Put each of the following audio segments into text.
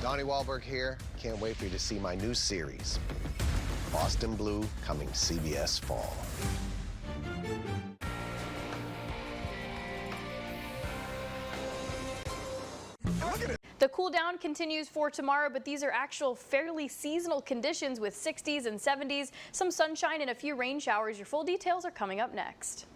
Donnie Wahlberg here. Can't wait for you to see my new series, Boston Blue, coming CBS Fall. The cool down continues for tomorrow, but these are actual fairly seasonal conditions with 60s and 70s, some sunshine and a few rain showers. Your full details are coming up next.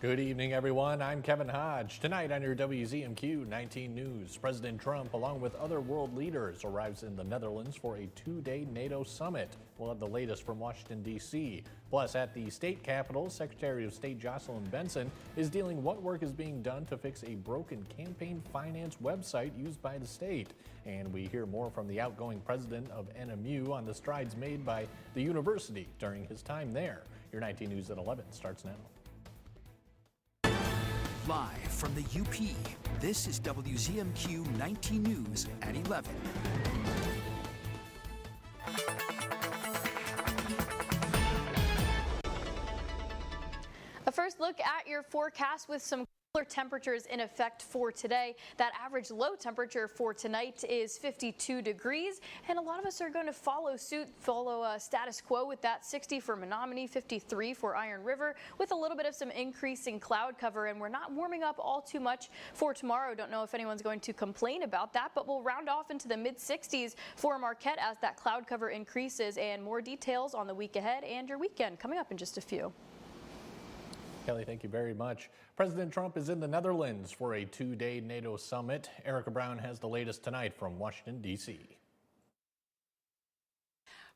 Good evening, everyone. I'm Kevin Hodge. Tonight on your WZMQ 19 News, President Trump, along with other world leaders, arrives in the Netherlands for a two-day NATO summit. We'll have the latest from Washington, D.C. Plus, at the state capitol, Secretary of State Jocelyn Benson is dealing what work is being done to fix a broken campaign finance website used by the state. And we hear more from the outgoing president of NMU on the strides made by the university during his time there. Your 19 News at 11 starts now. Live from the UP, this is WZMQ 19 News at 11. A first look at your forecast with some cooler temperatures in effect for today. That average low temperature for tonight is 52 degrees, and a lot of us are going to follow suit, status quo with that 60 for Menominee, 53 for Iron River, with a little bit of some increasing cloud cover, and we're not warming up all too much for tomorrow. Don't know if anyone's going to complain about that, but we'll round off into the mid-60s for Marquette as that cloud cover increases, and more details on the week ahead and your weekend coming up in just a few. Kelly, thank you very much. President Trump is in the Netherlands for a two-day NATO summit. Erica Brown has the latest tonight from Washington, D.C.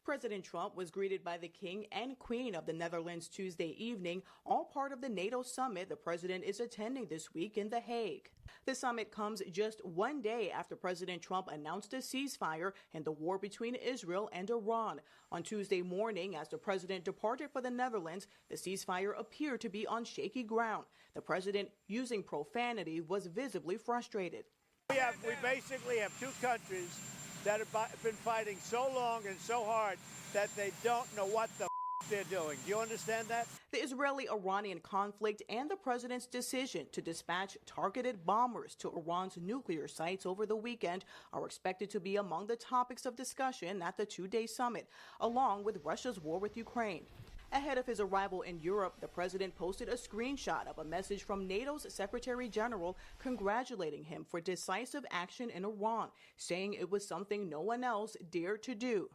President Trump was greeted by the King and Queen of the Netherlands Tuesday evening, all part of the NATO summit the president is attending this week in The Hague. The summit comes just one day after President Trump announced a ceasefire in the war between Israel and Iran. On Tuesday morning, as the president departed for the Netherlands, the ceasefire appeared to be on shaky ground. The president, using profanity, was visibly frustrated. We basically have two countries that have been fighting so long and so hard that they don't know what the they're doing. Do you understand that? The Israeli-Iranian conflict and the president's decision to dispatch targeted bombers to Iran's nuclear sites over the weekend are expected to be among the topics of discussion at the two-day summit, along with Russia's war with Ukraine. Ahead of his arrival in Europe, the president posted a screenshot of a message from NATO's Secretary General congratulating him for decisive action in Iran, saying it was something no one else dared to do.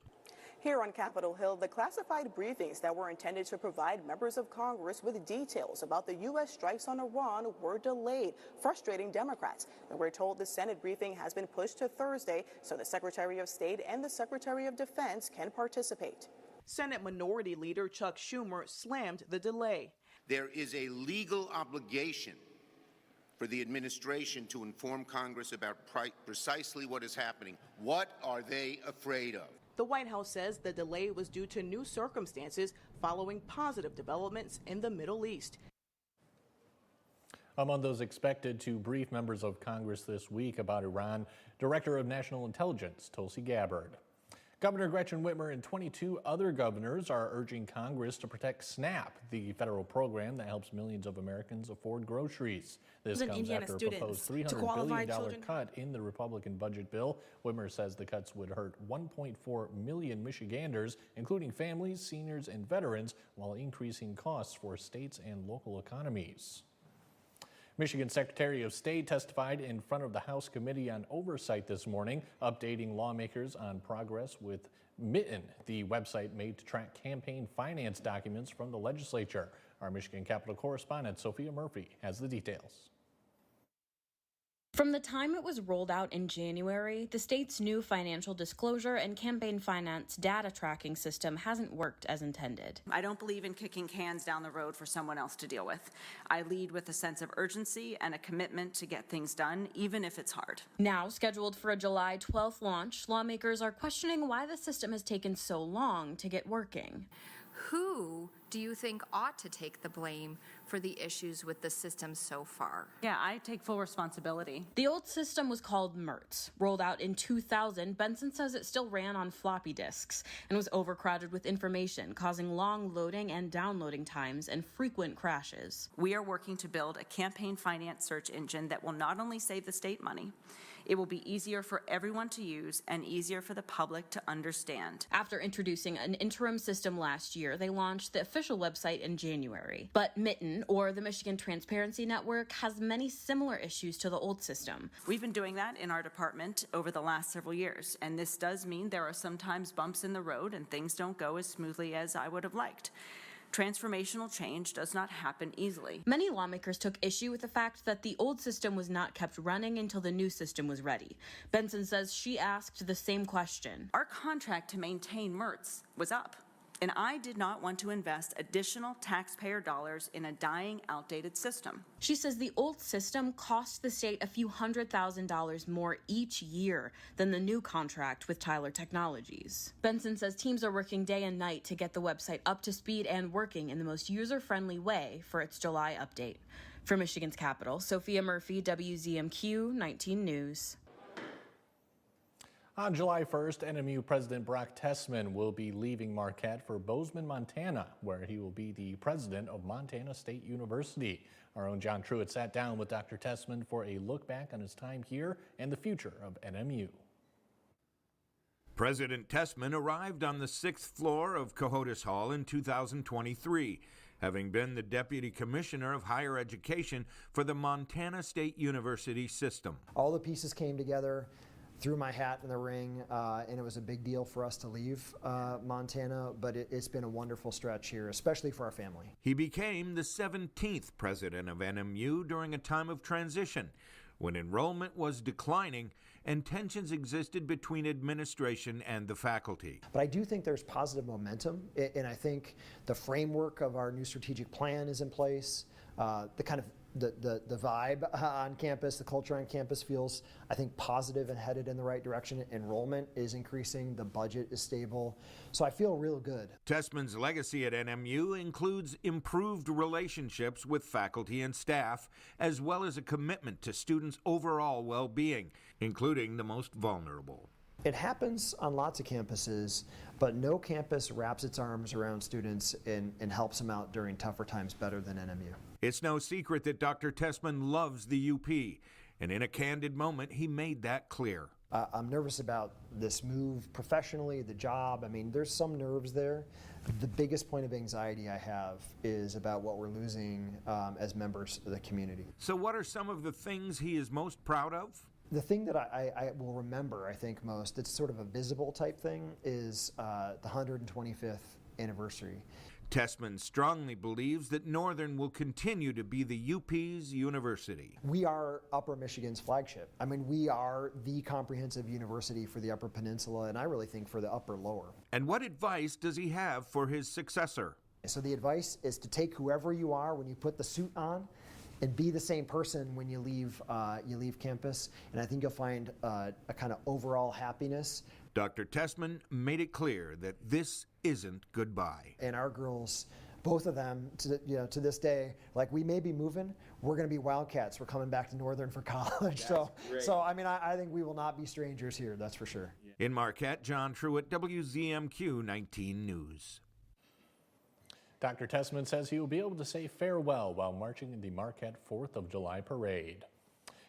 Here on Capitol Hill, the classified briefings that were intended to provide members of Congress with details about the U.S. strikes on Iran were delayed, frustrating Democrats. And we're told the Senate briefing has been pushed to Thursday so the Secretary of State and the Secretary of Defense can participate. Senate Minority Leader Chuck Schumer slammed the delay. There is a legal obligation for the administration to inform Congress about precisely what is happening. What are they afraid of? The White House says the delay was due to new circumstances following positive developments in the Middle East. Among those expected to brief members of Congress this week about Iran, Director of National Intelligence Tulsi Gabbard. Governor Gretchen Whitmer and 22 other governors are urging Congress to protect SNAP, the federal program that helps millions of Americans afford groceries. This comes after a proposed $300 billion cut in the Republican budget bill. Whitmer says the cuts would hurt 1.4 million Michiganders, including families, seniors, and veterans, while increasing costs for states and local economies. Michigan Secretary of State testified in front of the House Committee on Oversight this morning, updating lawmakers on progress with Mitten, the website made to track campaign finance documents from the legislature. Our Michigan Capitol correspondent Sophia Murphy has the details. From the time it was rolled out in January, the state's new financial disclosure and campaign finance data tracking system hasn't worked as intended. I don't believe in kicking cans down the road for someone else to deal with. I lead with a sense of urgency and a commitment to get things done, even if it's hard. Now scheduled for a July 12th launch, lawmakers are questioning why the system has taken so long to get working. Who do you think ought to take the blame for the issues with the system so far? Yeah, I take full responsibility. The old system was called MERTS. Rolled out in 2000, Benson says it still ran on floppy disks and was overcrowded with information, causing long loading and downloading times and frequent crashes. We are working to build a campaign finance search engine that will not only save the state money, It will be easier for everyone to use and easier for the public to understand. After introducing an interim system last year, they launched the official website in January. But Mitten, or the Michigan Transparency Network, has many similar issues to the old system. We've been doing that in our department over the last several years, and this does mean there are sometimes bumps in the road and things don't go as smoothly as I would have liked. Transformational change does not happen easily. Many lawmakers took issue with the fact that the old system was not kept running until the new system was ready. Benson says she asked the same question. Our contract to maintain MERTS was up, and I did not want to invest additional taxpayer dollars in a dying, outdated system. She says the old system cost the state a few $100,000 more each year than the new contract with Tyler Technologies. Benson says teams are working day and night to get the website up to speed and working in the most user-friendly way for its July update. For Michigan's capital, Sophia Murphy, WZMQ 19 News. On July 1st, NMU President Brock Tessman will be leaving Marquette for Bozeman, Montana, where he will be the president of Montana State University. Our own John Truitt sat down with Dr. Tessman for a look back on his time here and the future of NMU. President Tessman arrived on the 6th floor of Cohodes Hall in 2023, having been the Deputy Commissioner of Higher Education for the Montana State University system. All the pieces came together, threw my hat in the ring, and it was a big deal for us to leave Montana, but it's been a wonderful stretch here, especially for our family. He became the 17th president of NMU during a time of transition, when enrollment was declining and tensions existed between administration and the faculty. But I do think there's positive momentum, and I think the framework of our new strategic plan is in place. The vibe on campus, the culture on campus feels, I think, positive and headed in the right direction. Enrollment is increasing, the budget is stable, so I feel real good. Tessman's legacy at NMU includes improved relationships with faculty and staff, as well as a commitment to students' overall well-being, including the most vulnerable. It happens on lots of campuses, but no campus wraps its arms around students and helps them out during tougher times better than NMU. It's no secret that Dr. Tessman loves the UP, and in a candid moment, he made that clear. I'm nervous about this move professionally, the job. I mean, there's some nerves there. The biggest point of anxiety I have is about what we're losing as members of the community. So what are some of the things he is most proud of? The thing that I will remember, I think, most, it's sort of a visible type thing, is the 125th anniversary. Tessman strongly believes that Northern will continue to be the UP's university. We are Upper Michigan's flagship. I mean, we are the comprehensive university for the Upper Peninsula, and I really think for the Upper Lower. And what advice does he have for his successor? So the advice is to take whoever you are when you put the suit on, and be the same person when you leave campus, and I think you'll find a kind of overall happiness. Dr. Tessman made it clear that this isn't goodbye. And our girls, both of them, to this day, like, we may be moving, we're going to be Wildcats. We're coming back to Northern for college. So I mean, I think we will not be strangers here, that's for sure. In Marquette, John Truitt, WZMQ 19 News. Dr. Tessman says he will be able to say farewell while marching in the Marquette 4th of July parade.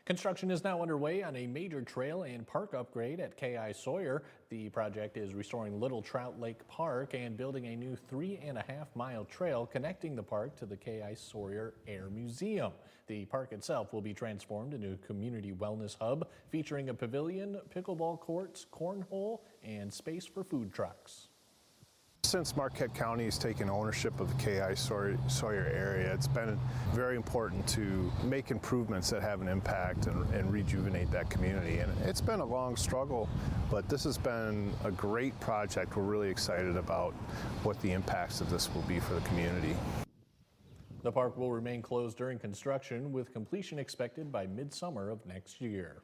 Construction is now underway on a major trail and park upgrade at K.I. Sawyer. The project is restoring Little Trout Lake Park and building a new 3.5-mile trail connecting the park to the K.I. Sawyer Air Museum. The park itself will be transformed into a community wellness hub featuring a pavilion, pickleball courts, cornhole, and space for food trucks. Since Marquette County has taken ownership of the K.I. Sawyer area, it's been very important to make improvements that have an impact and rejuvenate that community. And it's been a long struggle, but this has been a great project. We're really excited about what the impacts of this will be for the community. The park will remain closed during construction, with completion expected by midsummer of next year.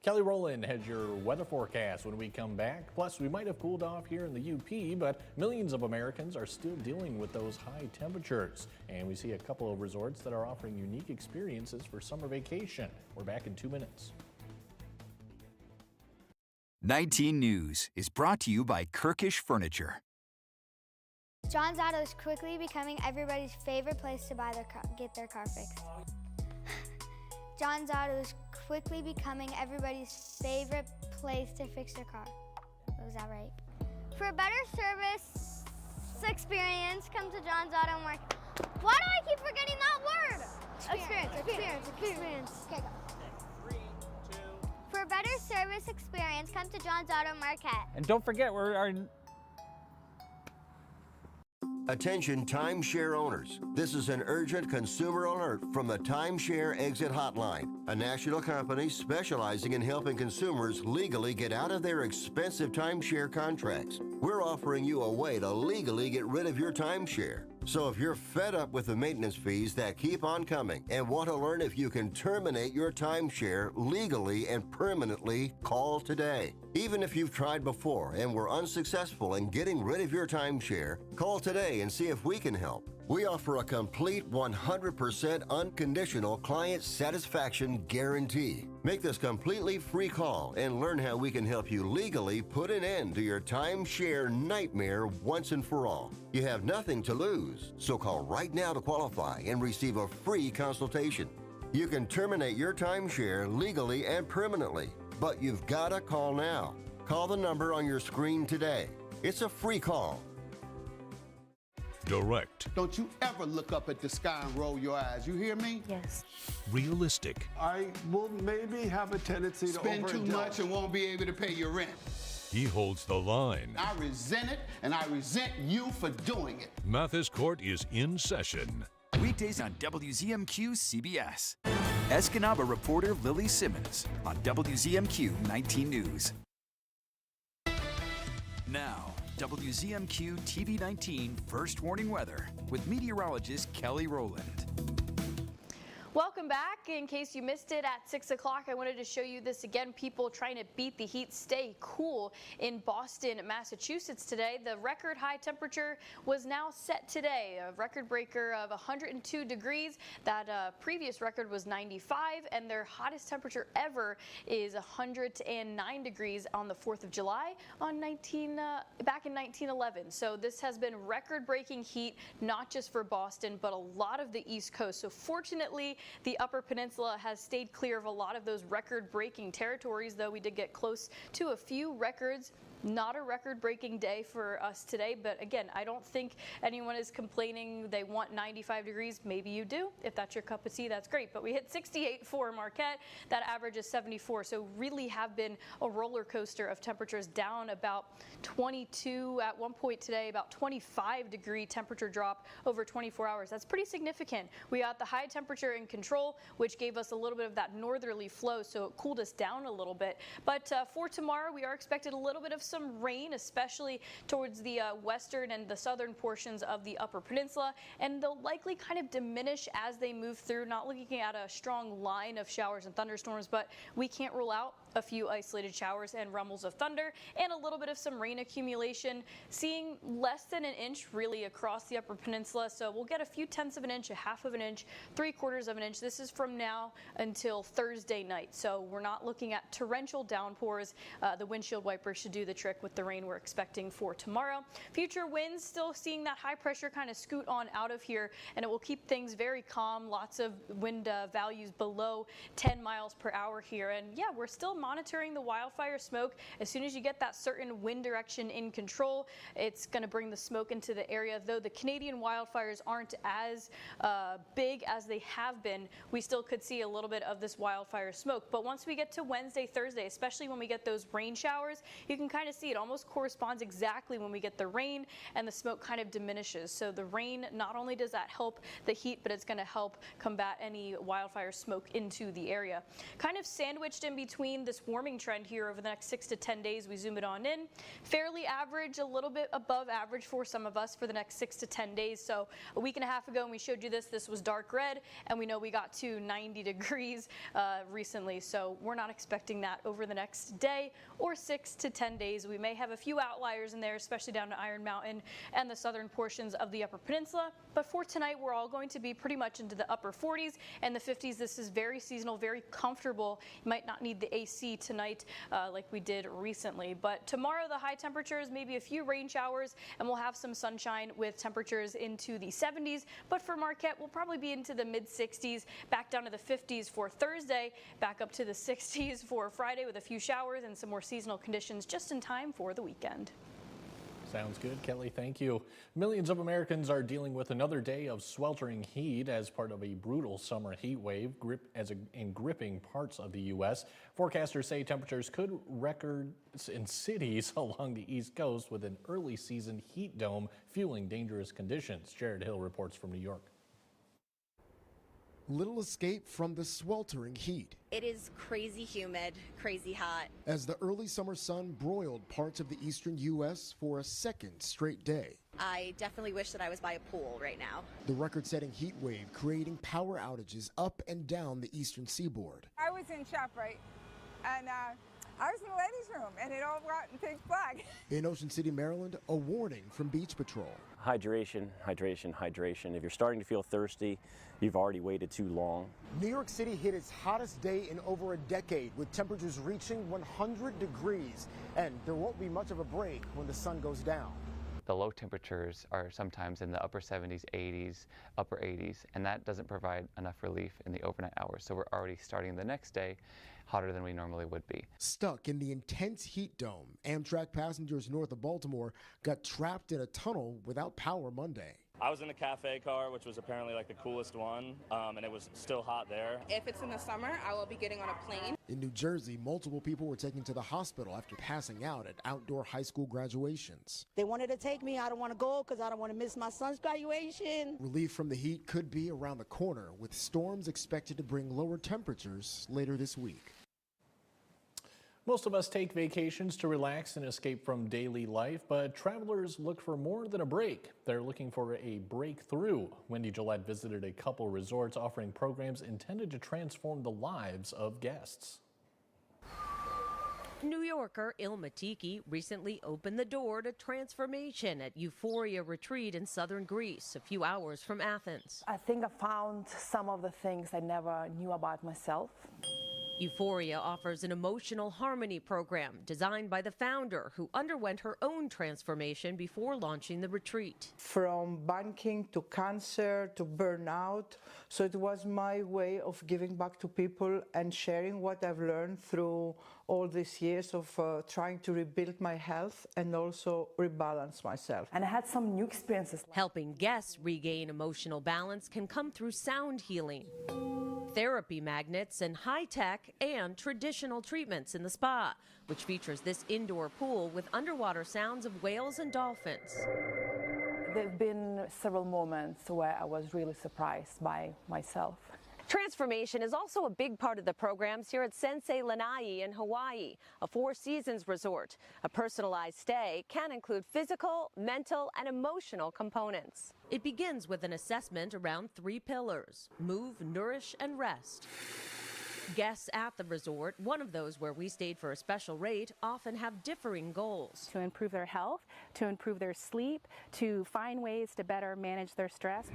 Kelly Rowland has your weather forecast when we come back. Plus, we might have cooled off here in the UP, but millions of Americans are still dealing with those high temperatures. And we see a couple of resorts that are offering unique experiences for summer vacation. We're back in 2 minutes. 19 News is brought to you by Kirkish Furniture. John's Auto is quickly becoming everybody's favorite place to get their car fixed. John's Auto is quickly becoming everybody's favorite place to fix their car. Was that right? For a better service experience, come to John's Auto Market. Why do I keep forgetting that word? Experience. Okay, go. 3, 2. For a better service experience, come to John's Auto Market. And don't forget, we're our... Attention timeshare owners. This is an urgent consumer alert from the Timeshare Exit Hotline, a national company specializing in helping consumers legally get out of their expensive timeshare contracts. We're offering you a way to legally get rid of your timeshare. So if you're fed up with the maintenance fees that keep on coming and want to learn if you can terminate your timeshare legally and permanently, call today. Even if you've tried before and were unsuccessful in getting rid of your timeshare, call today and see if we can help. We offer a complete 100% unconditional client satisfaction guarantee. Make this completely free call and learn how we can help you legally put an end to your timeshare nightmare once and for all. You have nothing to lose, so call right now to qualify and receive a free consultation. You can terminate your timeshare legally and permanently, but you've got to call now. Call the number on your screen today. It's a free call. Direct. Don't you ever look up at the sky and roll your eyes. You hear me? Yes. Realistic. I will maybe have a tendency to spend too much and won't be able to pay your rent. He holds the line. I resent it, and I resent you for doing it. Mathis Court is in session. Weekdays on WZMQ CBS. Escanaba reporter Lily Simmons on WZMQ 19 News. Now, WZMQ TV 19 First Warning Weather with meteorologist Kelly Rowland. Welcome back. In case you missed it at 6 o'clock, I wanted to show you this again. People trying to beat the heat, stay cool in Boston, Massachusetts today. The record high temperature was now set today, a record breaker of 102 degrees. That previous record was 95, and their hottest temperature ever is 109 degrees on the 4th of July on back in 1911. So this has been record-breaking heat, not just for Boston, but a lot of the East Coast. So fortunately, the Upper Peninsula has stayed clear of a lot of those record-breaking territories, though we did get close to a few records. Not a record-breaking day for us today, but again, I don't think anyone is complaining they want 95 degrees. Maybe you do. If that's your cup of tea, that's great. But we hit 68 for Marquette. That average is 74. So really have been a roller coaster of temperatures, down about 22 at one point today, about 25-degree temperature drop over 24 hours. That's pretty significant. We got the high temperature in control, which gave us a little bit of that northerly flow, so it cooled us down a little bit. But for tomorrow, we are expected a little bit of some rain, especially towards the western and the southern portions of the Upper Peninsula, and they'll likely kind of diminish as they move through. Not looking at a strong line of showers and thunderstorms, but we can't rule out a few isolated showers and rumbles of thunder and a little bit of some rain accumulation, seeing less than an inch really across the Upper Peninsula. So we'll get a few tenths of an inch, a half of an inch, 3/4 of an inch. This is from now until Thursday night. So we're not looking at torrential downpours. The windshield wipers should do the trick with the rain we're expecting for tomorrow. Future winds, still seeing that high pressure kind of scoot on out of here, and it will keep things very calm. Lots of wind values below 10 miles per hour here. And yeah, we're still monitoring the wildfire smoke. As soon as you get that certain wind direction in control, it's going to bring the smoke into the area. Though the Canadian wildfires aren't as big as they have been, we still could see a little bit of this wildfire smoke. But once we get to Wednesday, Thursday, especially when we get those rain showers, you can kind of see it almost corresponds exactly when we get the rain, and the smoke kind of diminishes. So the rain, not only does that help the heat, but it's going to help combat any wildfire smoke into the area. Kind of sandwiched in between this warming trend here over the next 6 to 10 days. We zoom it on in. Fairly average, a little bit above average for some of us for the next 6 to 10 days. So a week and a half ago when we showed you this was dark red, and we know we got to 90 degrees recently. So we're not expecting that over the next day or 6 to 10 days. We may have a few outliers in there, especially down to Iron Mountain and the southern portions of the Upper Peninsula. But for tonight, we're all going to be pretty much into the upper 40s and the 50s. This is very seasonal, very comfortable. You might not need the AC see tonight like we did recently. But tomorrow, the high temperatures, maybe a few rain showers, and we'll have some sunshine with temperatures into the 70s. But for Marquette, we'll probably be into the mid-60s, back down to the 50s for Thursday, back up to the 60s for Friday with a few showers and some more seasonal conditions just in time for the weekend. Sounds good, Kelly. Thank you. Millions of Americans are dealing with another day of sweltering heat as part of a brutal summer heat wave in gripping parts of the U.S. Forecasters say temperatures could record in cities along the East Coast with an early season heat dome fueling dangerous conditions. Jared Hill reports from New York. Little escape from the sweltering heat. It is crazy humid, crazy hot. As the early summer sun broiled parts of the eastern U.S. for a second straight day. I definitely wish that I was by a pool right now. The record-setting heat wave creating power outages up and down the eastern seaboard. I was in ShopRite, and I was in the ladies' room, and it all got in pitch black. In Ocean City, Maryland, a warning from Beach Patrol. Hydration, hydration, hydration. If you're starting to feel thirsty, you've already waited too long. New York City hit its hottest day in over a decade, with temperatures reaching 100 degrees. And there won't be much of a break when the sun goes down. The low temperatures are sometimes in the upper 70s, 80s, upper 80s, and that doesn't provide enough relief in the overnight hours. So we're already starting the next day hotter than we normally would be. Stuck in the intense heat dome, Amtrak passengers north of Baltimore got trapped in a tunnel without power Monday. I was in the cafe car, which was apparently like the coolest one, and it was still hot there. If it's in the summer, I will be getting on a plane. In New Jersey, multiple people were taken to the hospital after passing out at outdoor high school graduations. They wanted to take me. I don't want to go because I don't want to miss my son's graduation. Relief from the heat could be around the corner, with storms expected to bring lower temperatures later this week. Most of us take vacations to relax and escape from daily life, but travelers look for more than a break. They're looking for a breakthrough. Wendy Gillette visited a couple resorts offering programs intended to transform the lives of guests. New Yorker Ilma Tiki recently opened the door to transformation at Euphoria Retreat in southern Greece, a few hours from Athens. I think I found some of the things I never knew about myself. Euphoria offers an emotional harmony program designed by the founder, who underwent her own transformation before launching the retreat. From banking to cancer to burnout. So it was my way of giving back to people and sharing what I've learned through all these years of trying to rebuild my health and also rebalance myself. And I had some new experiences. Helping guests regain emotional balance can come through sound healing, therapy magnets, and high-tech and traditional treatments in the spa, which features this indoor pool with underwater sounds of whales and dolphins. There have been several moments where I was really surprised by myself. Transformation is also a big part of the programs here at Sensei Lanai in Hawaii, a four-seasons resort. A personalized stay can include physical, mental, and emotional components. It begins with an assessment around 3 pillars: move, nourish, and rest. Guests at the resort, one of those where we stayed for a special rate, often have differing goals. To improve their health, to improve their sleep, to find ways to better manage their stress.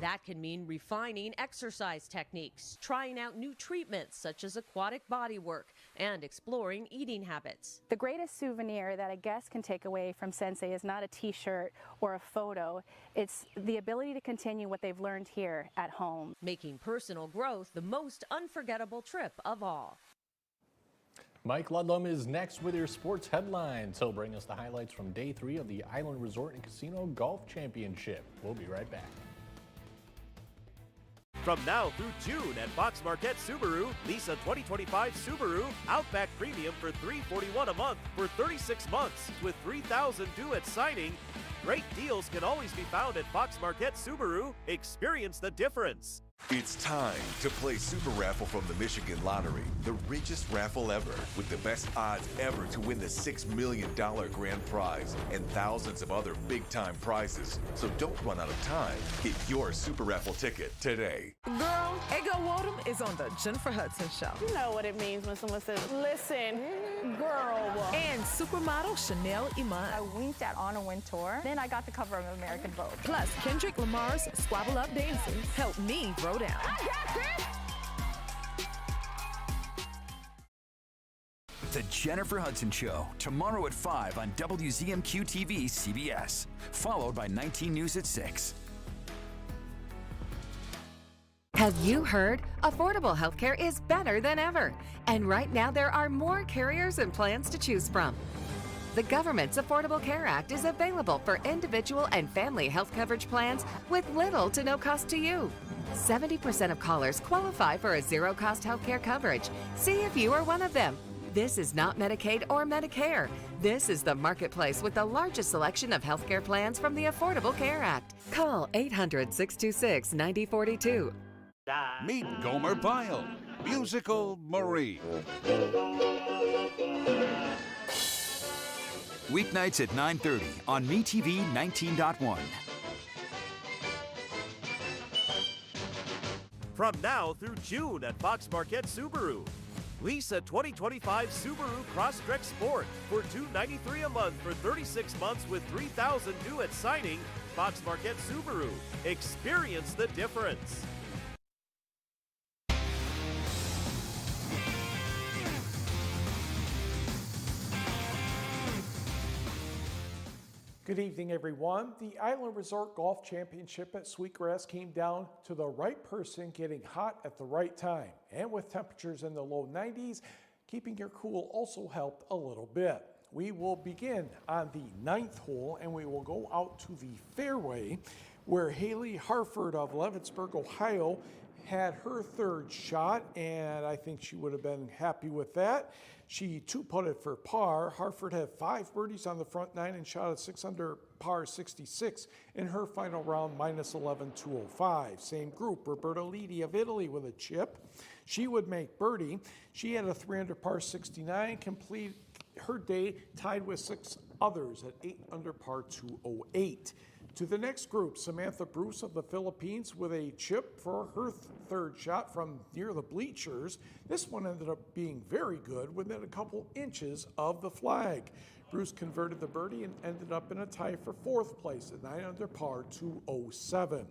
That can mean refining exercise techniques, trying out new treatments such as aquatic body work, and exploring eating habits. The greatest souvenir that a guest can take away from Sensei is not a t-shirt or a photo. It's the ability to continue what they've learned here at home. Making personal growth the most unforgettable trip of all. Mike Ludlam is next with your sports headlines. He'll bring us the highlights from Day 3 of the Island Resort and Casino Golf Championship. We'll be right back. From now through June at Fox Marquette Subaru, lease a 2025 Subaru Outback Premium for $341 a month for 36 months with $3,000 due at signing. Great deals can always be found at Fox Marquette Subaru. Experience the difference. It's time to play Super Raffle from the Michigan Lottery, the richest raffle ever, with the best odds ever to win the $6 million grand prize and thousands of other big-time prizes. So don't run out of time. Get your Super Raffle ticket today. Girl, Ego Woodham is on the Jennifer Hudson Show. You know what it means when someone says, listen, girl. And supermodel Chanel Iman. I winked at Anna Wintour. Then I got the cover of American Vogue. Plus, Kendrick Lamar's Squabble Up Dancing helped me throw down. I got this. The Jennifer Hudson Show, tomorrow at 5 on WZMQ TV CBS, followed by 19 News at 6. Have you heard? Affordable healthcare is better than ever. And right now there are more carriers and plans to choose from. The government's Affordable Care Act is available for individual and family health coverage plans with little to no cost to you. 70% of callers qualify for a zero-cost healthcare coverage. See if you are one of them. This is not Medicaid or Medicare. This is the marketplace with the largest selection of healthcare plans from the Affordable Care Act. Call 800-626-9042. Meet Gomer Pyle, musical Marie. Weeknights at 9:30 on MeTV 19.1. From now through June at Fox Marquette Subaru. Lease a 2025 Subaru Crosstrek Sport for $293 a month for 36 months with $3,000 due at signing. Fox Marquette Subaru. Experience the difference. Good evening, everyone. The Island Resort Golf Championship at Sweetgrass came down to the right person getting hot at the right time. And with temperatures in the low 90s, keeping your cool also helped a little bit. We will begin on the 9th hole, and we will go out to the fairway where Haley Harford of Leavittsburg, Ohio, had her third shot, and I think she would have been happy with that. She two-putted for par. Harford had 5 birdies on the front 9 and shot at 6 under par 66 in her final round, minus 11, 205. Same group, Roberta Lidi of Italy with a chip. She would make birdie. She had a 3 under par 69, complete her day tied with 6 others at 8 under par 208. To the next group, Samantha Bruce of the Philippines with a chip for her third shot from near the bleachers. This one ended up being very good, within a couple inches of the flag. Bruce converted the birdie and ended up in a tie for 4th place at 9 under par 207.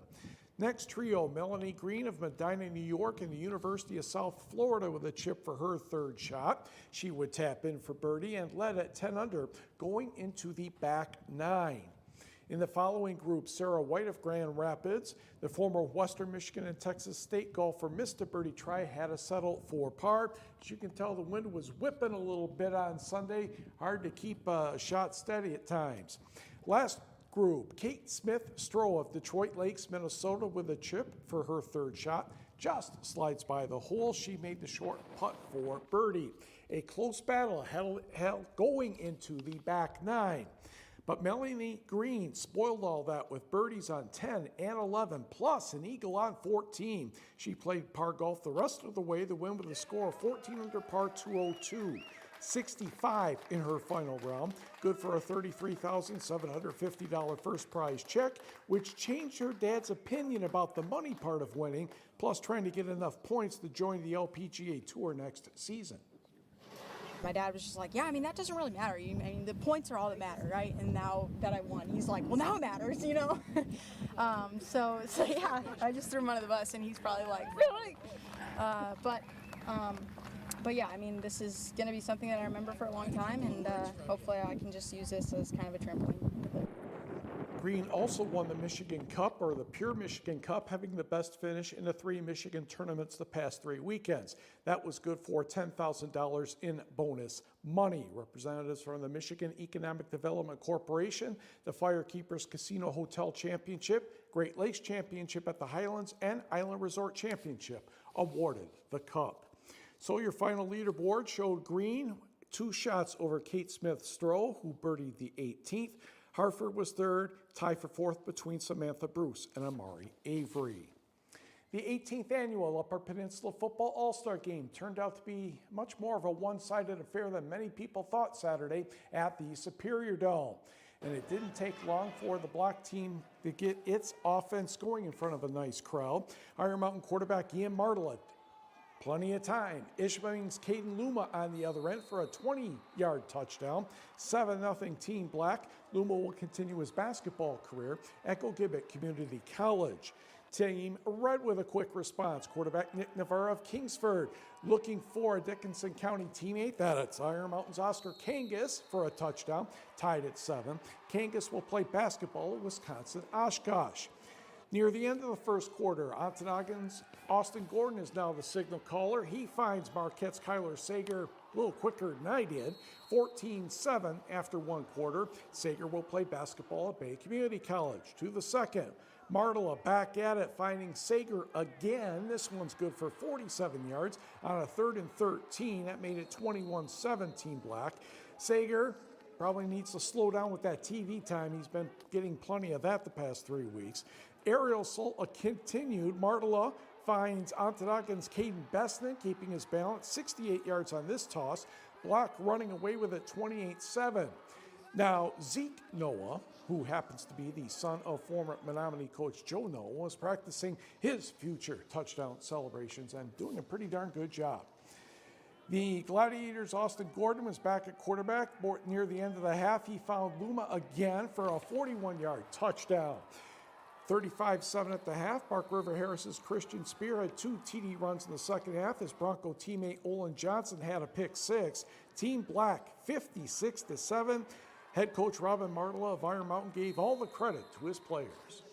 Next trio, Melanie Green of Medina, New York, and the University of South Florida with a chip for her third shot. She would tap in for birdie and led at 10 under, going into the back 9. In the following group, Sarah White of Grand Rapids, the former Western Michigan and Texas State golfer, missed a birdie try, had to settle for par. As you can tell, the wind was whipping a little bit on Sunday. Hard to keep a shot steady at times. Last group, Kate Smith Stroh of Detroit Lakes, Minnesota, with a chip for her third shot. Just slides by the hole. She made the short putt for birdie. A close battle held going into the back 9. But Melanie Green spoiled all that with birdies on 10 and 11, plus an eagle on 14. She played par golf the rest of the way, the win with a score of 14 under par 202. 65 in her final round, good for a $33,750 first prize check, which changed her dad's opinion about the money part of winning, plus trying to get enough points to join the LPGA Tour next season. My dad was just like, yeah, I mean, that doesn't really matter. I mean, the points are all that matter, right? And now that I won, he's like, well, now it matters, you know? So yeah, I just threw him under the bus, and he's probably like, really? But yeah, I mean, this is going to be something that I remember for a long time, and hopefully I can just use this as kind of a trampoline. Green also won the Michigan Cup, or the Pure Michigan Cup, having the best finish in the 3 Michigan tournaments the past 3 weekends. That was good for $10,000 in bonus money. Representatives from the Michigan Economic Development Corporation, the Firekeepers Casino Hotel Championship, Great Lakes Championship at the Highlands, and Island Resort Championship awarded the cup. So your final leaderboard showed Green 2 shots over Kate Smith Stroh, who birdied the 18th. Harford was 3rd, tied for 4th between Samantha Bruce and Amari Avery. The 18th annual Upper Peninsula Football All-Star Game turned out to be much more of a one-sided affair than many people thought Saturday at the Superior Dome. And it didn't take long for the Black team to get its offense going in front of a nice crowd. Iron Mountain quarterback Ian Martlet, plenty of time. Ishmael's Caden Luma on the other end for a 20-yard touchdown. 7-0 Team Black. Luma will continue his basketball career at Go Gibbet Community College. Team Red with a quick response. Quarterback Nick Navarre of Kingsford looking for a Dickinson County teammate. That's Iron Mountain's Oscar Kangas for a touchdown, tied at 7. Kangas will play basketball at Wisconsin Oshkosh. Near the end of the first quarter, Ontondaga's Austin Gordon is now the signal caller. He finds Marquette's Kyler Sager a little quicker than I did, 14-7 after one quarter. Sager will play basketball at Bay Community College. To the second, Martela back at it, finding Sager again. This one's good for 47 yards on a 3rd and 13. That made it 21-17 Black. Sager probably needs to slow down with that TV time. He's been getting plenty of that the past 3 weeks. Aerial assault continued. Martela finds Ontondagan's Caden Beston, keeping his balance, 68 yards on this toss. Black running away with it, 28-7. Now, Zeke Noah, who happens to be the son of former Menominee coach Joe Noah, was practicing his future touchdown celebrations and doing a pretty darn good job. The Gladiators' Austin Gordon was back at quarterback. Near the end of the half, he found Luma again for a 41-yard touchdown. 35-7 at the half. Park River Harris's Christian Spear had 2 TD runs in the second half. His Bronco teammate Olin Johnson had a pick 6. Team Black 56-7. Head coach Robin Martela of Iron Mountain gave all the credit to his players.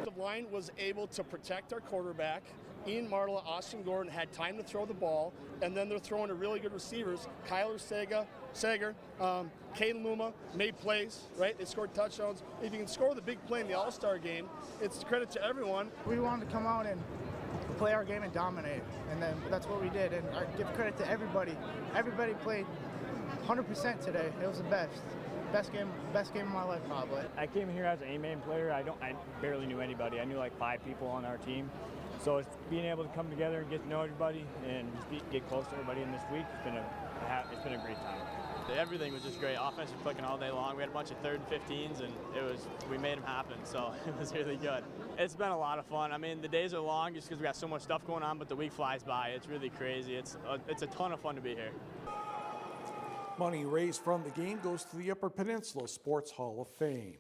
The line was able to protect our quarterback. Ian Martela, Austin Gordon had time to throw the ball, and then they're throwing to really good receivers. Kyler Sager, Caden Luma made plays, right? They scored touchdowns. If you can score the big play in the All-Star game, it's credit to everyone. We wanted to come out and play our game and dominate, and then that's what we did. And I give credit to everybody. Everybody played 100% today. It was the best. Best game of my life, probably. I came here as an A-main player. I barely knew anybody. I knew like 5 people on our team. So it's being able to come together and get to know everybody and just get close to everybody in this week. It's been a great time. Everything was just great. Offense was clicking all day long. We had a bunch of 3rd and 15s, and we made them happen. So it was really good. It's been a lot of fun. I mean, the days are long just because we got so much stuff going on, but the week flies by. It's really crazy. It's a ton of fun to be here. Money raised from the game goes to the Upper Peninsula Sports Hall of Fame.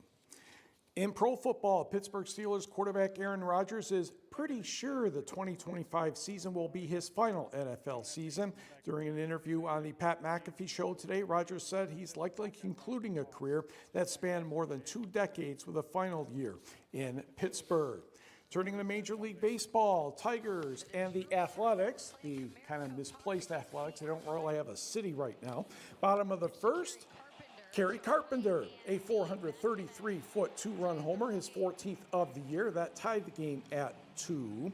In pro football, Pittsburgh Steelers quarterback Aaron Rodgers is pretty sure the 2025 season will be his final NFL season. During an interview on the Pat McAfee Show today, Rodgers said he's likely concluding a career that spanned more than 2 decades with a final year in Pittsburgh. Turning to Major League Baseball, Tigers and the Athletics, the kind of misplaced Athletics. They don't really have a city right now. Bottom of the first, Kerry Carpenter, a 433-foot 2-run homer, his 14th of the year. That tied the game at 2.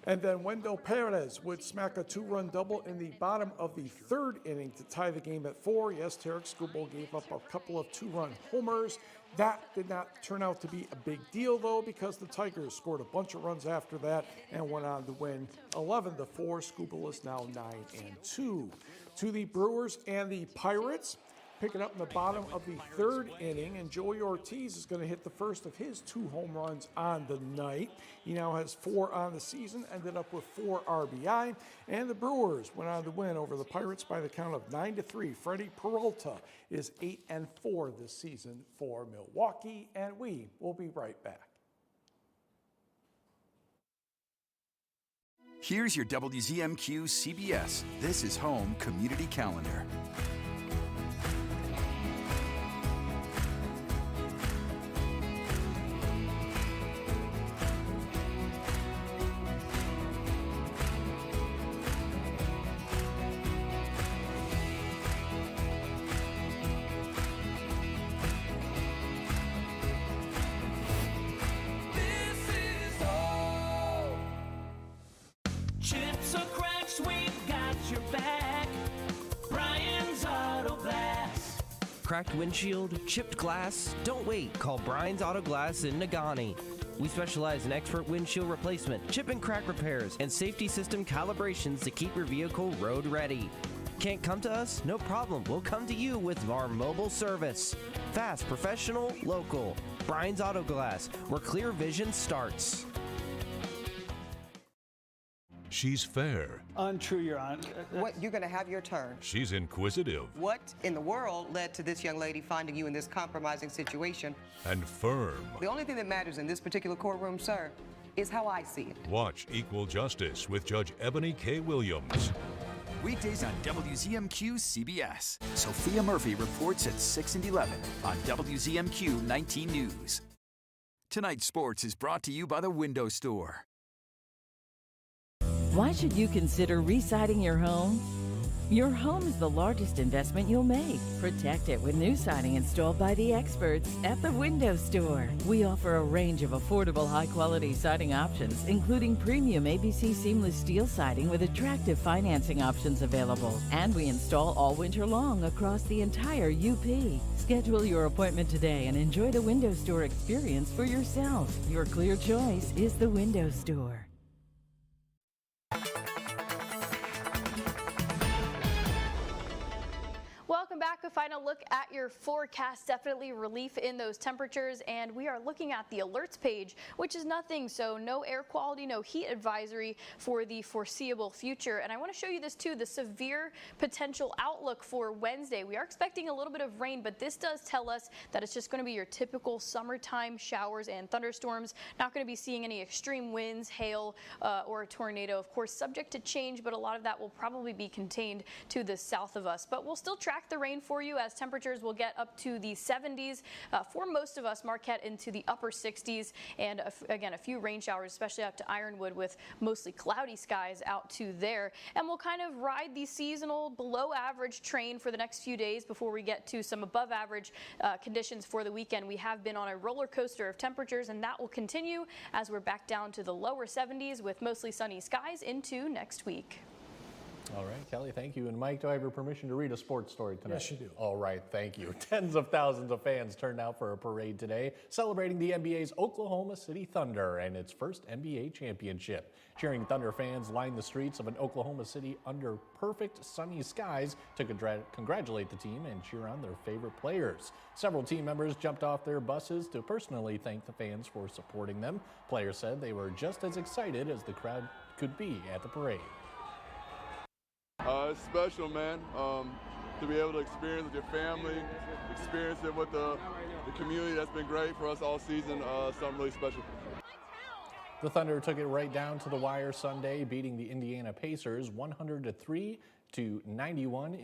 And then Wendell Perez would smack a 2-run double in the bottom of the 3rd inning to tie the game at 4. Yes, Tarek Skubal gave up a couple of 2-run homers. That did not turn out to be a big deal, though, because the Tigers scored a bunch of runs after that and went on to win 11-4. Skubal is now 9-2. To the Brewers and the Pirates. Picking up in the bottom of the 3rd inning, and Joey Ortiz is going to hit the first of his 2 home runs on the night. He now has 4 on the season, ended up with 4 RBI, and the Brewers went on to win over the Pirates by the count of 9-3. Freddie Peralta is 8-4 this season for Milwaukee, and we will be right back. Here's your WZMQ CBS This is Home Community Calendar. Chips or cracks, we got your back. Brian's Auto Glass. Cracked windshield, chipped glass? Don't wait. Call Brian's Auto Glass in Nagani. We specialize in expert windshield replacement, chip and crack repairs, and safety system calibrations to keep your vehicle road ready. Can't come to us? No problem. We'll come to you with our mobile service. Fast, professional, local. Brian's Auto Glass, where clear vision starts. She's fair. Untrue, Your Honor. What, you're going to have your turn. She's inquisitive. What in the world led to this young lady finding you in this compromising situation? And firm. The only thing that matters in this particular courtroom, sir, is how I see it. Watch Equal Justice with Judge Ebony K. Williams. Weekdays on WZMQ CBS. Sophia Murphy reports at 6 and 11 on WZMQ 19 News. Tonight's sports is brought to you by the Window Store. Why should you consider re-siding your home? Your home is the largest investment you'll make. Protect it with new siding installed by the experts at the Window Store. We offer a range of affordable, high-quality siding options, including premium ABC seamless steel siding with attractive financing options available. And we install all winter long across the entire UP. Schedule your appointment today and enjoy the Window Store experience for yourself. Your clear choice is the Window Store. Welcome back. A final look at your forecast. Definitely relief in those temperatures, and we are looking at the alerts page, which is nothing. So no air quality, no heat advisory for the foreseeable future. And I want to show you this too, the severe potential outlook for Wednesday. We are expecting a little bit of rain, but this does tell us that it's just going to be your typical summertime showers and thunderstorms. Not going to be seeing any extreme winds, hail, or a tornado. Of course, subject to change, but a lot of that will probably be contained to the south of us. But we'll still track the rain for you as temperatures will get up to the 70s for most of us. Marquette into the upper 60s, and again a few rain showers, especially up to Ironwood with mostly cloudy skies out to there. And we'll kind of ride the seasonal below average train for the next few days before we get to some above average conditions for the weekend. We have been on a roller coaster of temperatures, and that will continue as we're back down to the lower 70s with mostly sunny skies into next week. All right, Kelly, thank you. And Mike, do I have your permission to read a sports story tonight? Yes, you do. All right, thank you. Tens of thousands of fans turned out for a parade today, celebrating the NBA's Oklahoma City Thunder and its first NBA championship. Cheering Thunder fans lined the streets of an Oklahoma City under perfect sunny skies to congratulate the team and cheer on their favorite players. Several team members jumped off their buses to personally thank the fans for supporting them. Players said they were just as excited as the crowd could be at the parade. It's special, man, to be able to experience with your family, experience it with the community. That's been great for us all season, something really special. The Thunder took it right down to the wire Sunday, beating the Indiana Pacers 103-91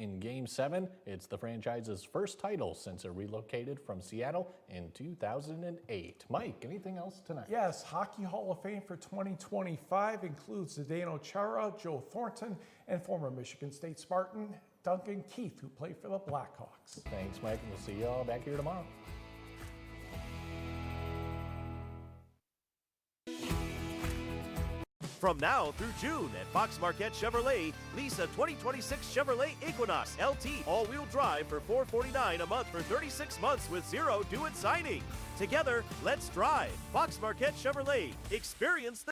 in Game 7. It's the franchise's first title since it relocated from Seattle in 2008. Mike, anything else tonight? Yes, Hockey Hall of Fame for 2025 includes Zdeno Chara, Joe Thornton, and former Michigan State Spartan Duncan Keith, who played for the Blackhawks. Thanks, Mike, and we'll see you all back here tomorrow. From now through June at Fox Marquette Chevrolet, lease a 2026 Chevrolet Equinox LT all-wheel drive for $449 a month for 36 months with zero due at signing. Together, let's drive. Fox Marquette Chevrolet. Experience the